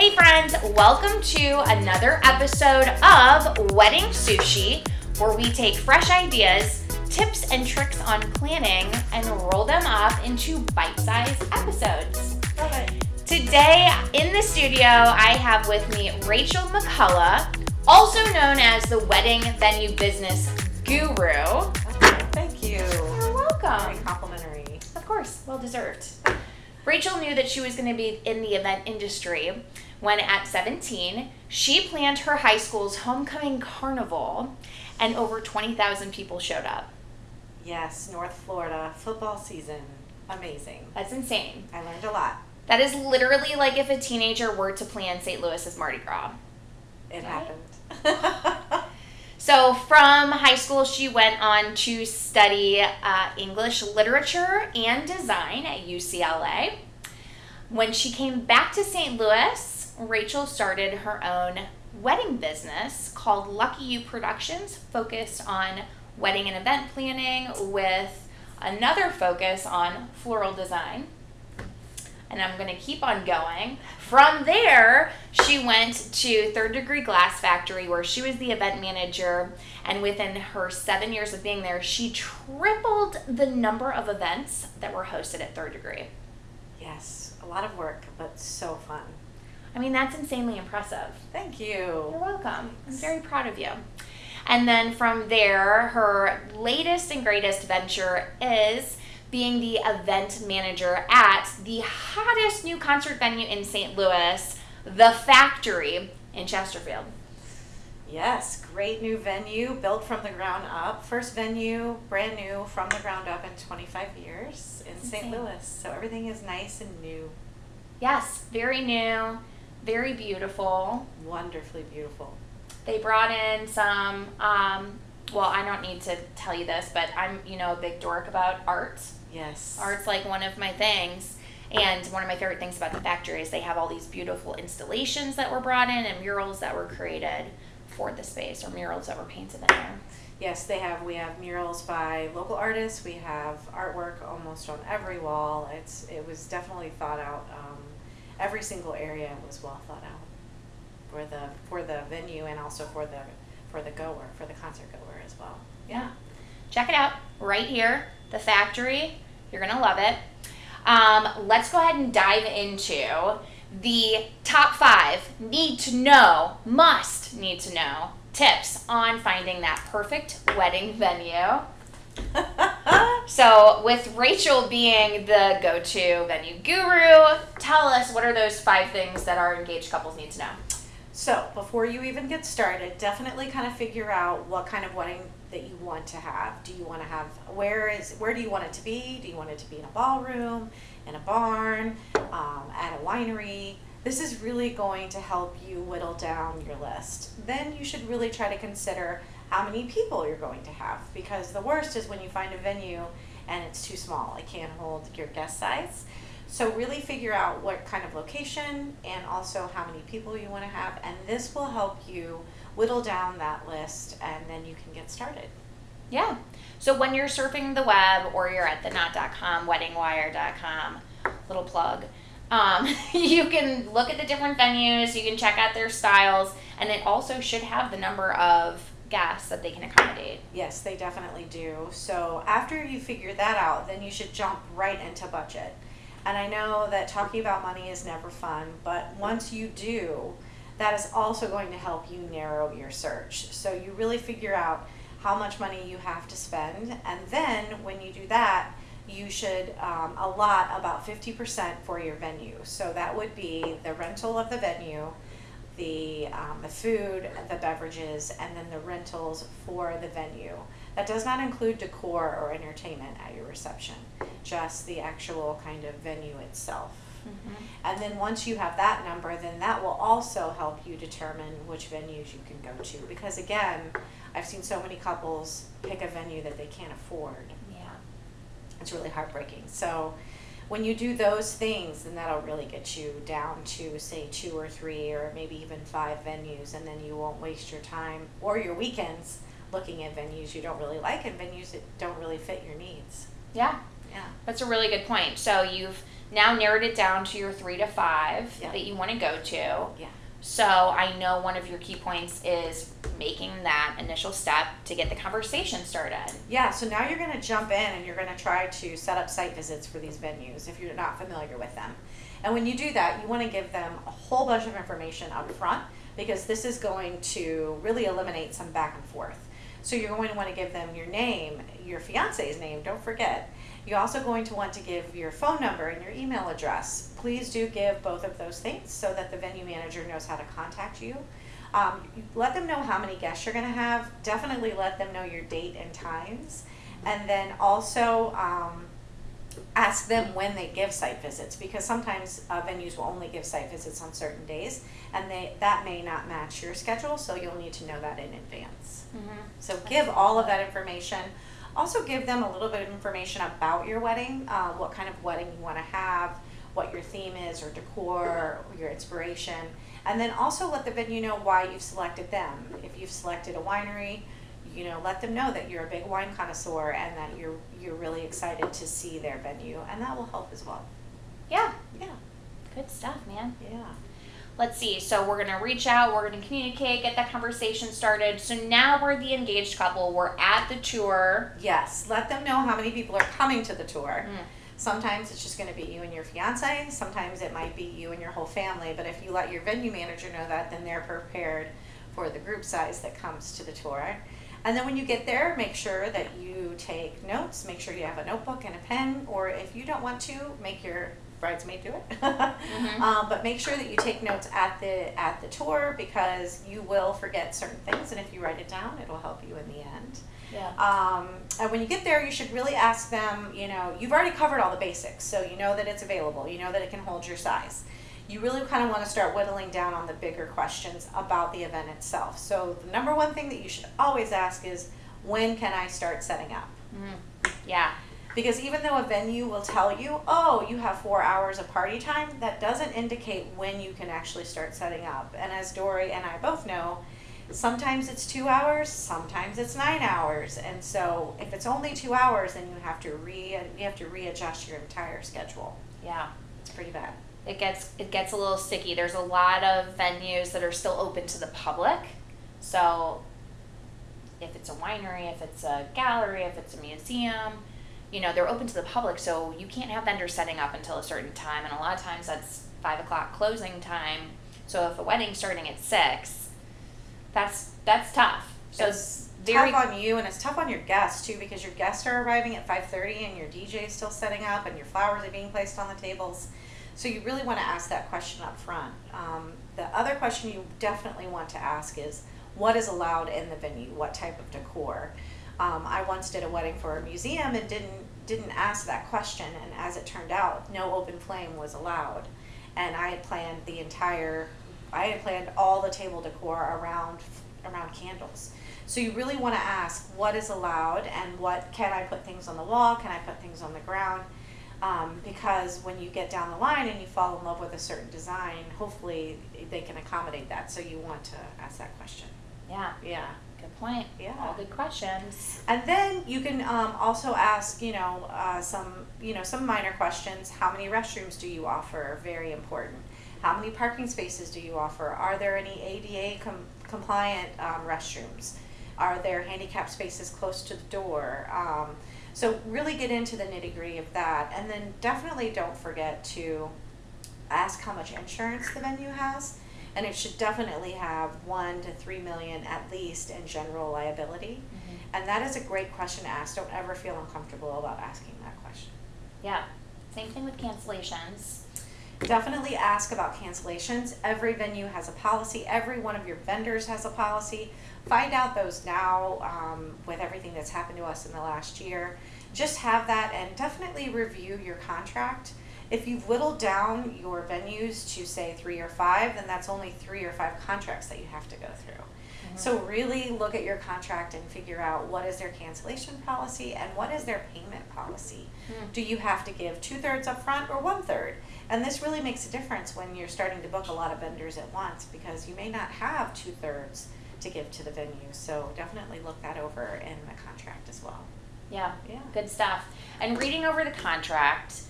Hey friends, welcome to another episode of Wedding Sushi, where we take fresh ideas, tips, and tricks on planning and roll them up into bite-sized episodes. Love it. Today in the studio, I have with me Rachel McCalla, also known as the wedding venue business guru. Thank you. You're welcome. Very complimentary. Of course, well deserved. Rachel knew that she was going to be in the event industry when at 17, she planned her high school's homecoming carnival and over 20,000 people showed up. Yes, North Florida football season. Amazing. That's insane. I learned a lot. That is literally like if a teenager were to plan St. Louis's Mardi Gras. It Right? happened. So from high school, she went on to study English literature and design at UCLA. When she came back to St. Louis, Rachel started her own wedding business called Lucky You Productions, focused on wedding and event planning with another focus on floral design. And I'm going to keep on going. From there, she went to Third Degree Glass Factory, where she was the event manager. And within her 7 years of being there, she tripled the number of events that were hosted at Third Degree. Yes, a lot of work, but so fun. I mean, that's insanely impressive. Thank you. You're welcome. I'm very proud of you. And then from there, her latest and greatest venture is being the event manager at the hottest new concert venue in St. Louis, The Factory in Chesterfield. Yes, great new venue, built from the ground up. First venue, brand new, from the ground up in 25 years in St. Insane. Louis. So everything is nice and new. Yes, very new, very beautiful. Wonderfully beautiful. They brought in some, well, I don't need to tell you this, but I'm, a big dork about art. Yes. Art's like one of my things. And one of my favorite things about the factory is they have all these beautiful installations that were brought in and murals that were created for the space, or murals that were painted in there. Yes, we have murals by local artists. We have artwork almost on every wall. It was definitely thought out. Every single area was well thought out for the venue and also for the concert goer as well. Yeah. Check it out right here, The Factory. You're going to love it. Let's go ahead and dive into the top 5 must need to know tips on finding that perfect wedding venue. So with Rachel being the go-to venue guru, tell us, what are those 5 things that our engaged couples need to know? So before you even get started, definitely kind of figure out what kind of wedding that you want to have. Do you want to have, where do you want it to be? Do you want it to be in a ballroom, in a barn, at a winery? This is really going to help you whittle down your list. Then you should really try to consider how many people you're going to have, because the worst is when you find a venue and it's too small. It can't hold your guest size. So really figure out what kind of location and also how many people you want to have, and this will help you whittle down that list, and then you can get started. Yeah. So when you're surfing the web or you're at theknot.com, weddingwire.com, little plug, you can look at the different venues, you can check out their styles, and it also should have the number of guests that they can accommodate. Yes, they definitely do. So after you figure that out, then you should jump right into budget. And I know that talking about money is never fun, but once you do, that is also going to help you narrow your search. So you really figure out how much money you have to spend, and then when you do that, you should allot about 50% for your venue. So that would be the rental of the venue, the food, the beverages, and then the rentals for the venue. That does not include decor or entertainment at your reception, just the actual kind of venue itself. Mm-hmm. And then once you have that number, then that will also help you determine which venues you can go to. Because again, I've seen so many couples pick a venue that they can't afford. Yeah. It's really heartbreaking. So when you do those things, then that'll really get you down to, say, 2 or 3 or maybe even 5 venues, and then you won't waste your time or your weekends looking at venues you don't really like and venues that don't really fit your needs. Yeah. Yeah. That's a really good point. So you've now narrowed it down to your 3 to 5 Yeah. that you want to go to. Yeah. So I know one of your key points is making that initial step to get the conversation started. Yeah, so now you're going to jump in and you're going to try to set up site visits for these venues if you're not familiar with them. And when you do that, you want to give them a whole bunch of information up front, because this is going to really eliminate some back and forth. So you're going to want to give them your name, your fiance's name, don't forget. You're also going to want to give your phone number and your email address. Please do give both of those things so that the venue manager knows how to contact you. Let them know how many guests you're going to have. Definitely let them know your date and times. And then also ask them when they give site visits, because sometimes venues will only give site visits on certain days, and that may not match your schedule, so you'll need to know that in advance. So give all of that information. Also give them a little bit of information about your wedding, what kind of wedding you want to have, what your theme is or decor, or your inspiration. And then also let the venue know why you've selected them. If you've selected a winery, let them know that you're a big wine connoisseur and that you're really excited to see their venue, and that will help as well. Yeah. Yeah. Good stuff, man. Yeah. Let's see. So we're going to reach out, we're going to communicate, get that conversation started. So now we're the engaged couple, we're at the tour. Yes, let them know how many people are coming to the tour. Sometimes it's just going to be you and your fiance, sometimes it might be you and your whole family, but if you let your venue manager know that, then they're prepared for the group size that comes to the tour. And then when you get there, make sure that you take notes, make sure you have a notebook and a pen, or if you don't want to, make your bridesmaid do it. But make sure that you take notes at the tour, because you will forget certain things, and if you write it down, it'll help you in the end. Yeah. And when you get there, you should really ask them, you've already covered all the basics, so you know that it's available, you know that it can hold your size. You really kind of want to start whittling down on the bigger questions about the event itself. So the number one thing that you should always ask is, when can I start setting up? Yeah. Because even though a venue will tell you, oh, you have 4 hours of party time, that doesn't indicate when you can actually start setting up. And as Dory and I both know, sometimes it's 2 hours, sometimes it's 9 hours. And so if it's only 2 hours, then you have to readjust your entire schedule. Yeah. It's pretty bad. It gets a little sticky. There's a lot of venues that are still open to the public. So if it's a winery, if it's a gallery, if it's a museum, they're open to the public, so you can't have vendors setting up until a certain time, and a lot of times that's 5 o'clock closing time. So if a wedding's starting at 6, that's tough. So it's tough on you, and it's tough on your guests too, because your guests are arriving at 5:30 and your DJ is still setting up and your flowers are being placed on the tables. So you really want to ask that question up front. The other question you definitely want to ask is, what is allowed in the venue? What type of decor? I once did a wedding for a museum and didn't ask that question, and as it turned out, no open flame was allowed. And I had planned all the table decor around candles. So you really want to ask what is allowed, and what can I put things on the wall, can I put things on the ground? Because when you get down the line and you fall in love with a certain design, hopefully they can accommodate that. So you want to ask that question. Yeah. Yeah. Good point. Yeah. All good questions. And then you can also ask, some minor questions. How many restrooms do you offer? Very important. How many parking spaces do you offer? Are there any ADA compliant restrooms? Are there handicap spaces close to the door? So really get into the nitty-gritty of that. And then definitely don't forget to ask how much insurance the venue has. And it should definitely have 1 to 3 million at least in general liability. And that is a great question to ask. Don't ever feel uncomfortable about asking that question. Yeah. Same thing with cancellations. Definitely ask about cancellations. Every venue has a policy. Every one of your vendors has a policy. Find out those now with everything that's happened to us in the last year. Just have that, and definitely review your contract. If you've whittled down your venues to say 3 or 5, then that's only 3 or 5 contracts that you have to go through. So really look at your contract and figure out what is their cancellation policy and what is their payment policy. Do you have to give 2/3 up front or 1/3? And this really makes a difference when you're starting to book a lot of vendors at once, because you may not have 2/3 to give to the venue. So definitely look that over in the contract as well. Yeah. Yeah. Good stuff. And reading over the contract,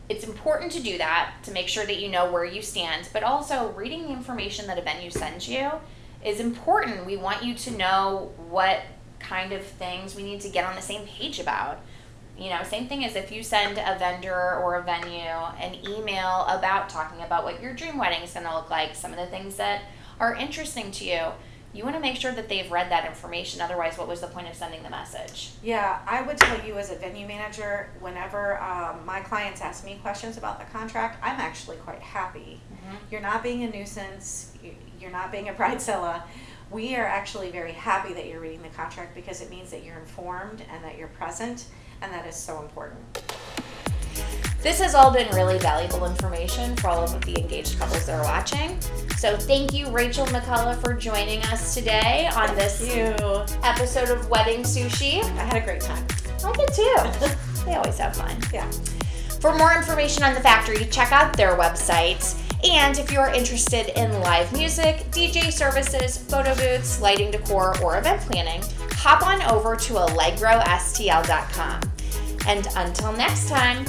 it's important to do that to make sure that you know where you stand, but also reading the information that a venue sends you is important. We want you to know what kind of things we need to get on the same page about. You know, same thing as if you send a vendor or a venue an email about talking about what your dream wedding is going to look like, some of the things that are interesting to you. You want to make sure that they've read that information. Otherwise, what was the point of sending the message? Yeah, I would tell you as a venue manager, whenever my clients ask me questions about the contract, I'm actually quite happy. Mm-hmm. You're not being a nuisance. You're not being a bridezilla. We are actually very happy that you're reading the contract because it means that you're informed and that you're present, and that is so important. This has all been really valuable information for all of the engaged couples that are watching. So thank you, Rachel McCalla, for joining us today on this episode of Wedding Sushi. I had a great time. I did too. They always have fun. Yeah. For more information on the factory, check out their website. And if you're interested in live music, DJ services, photo booths, lighting decor, or event planning, hop on over to allegrostl.com. And until next time,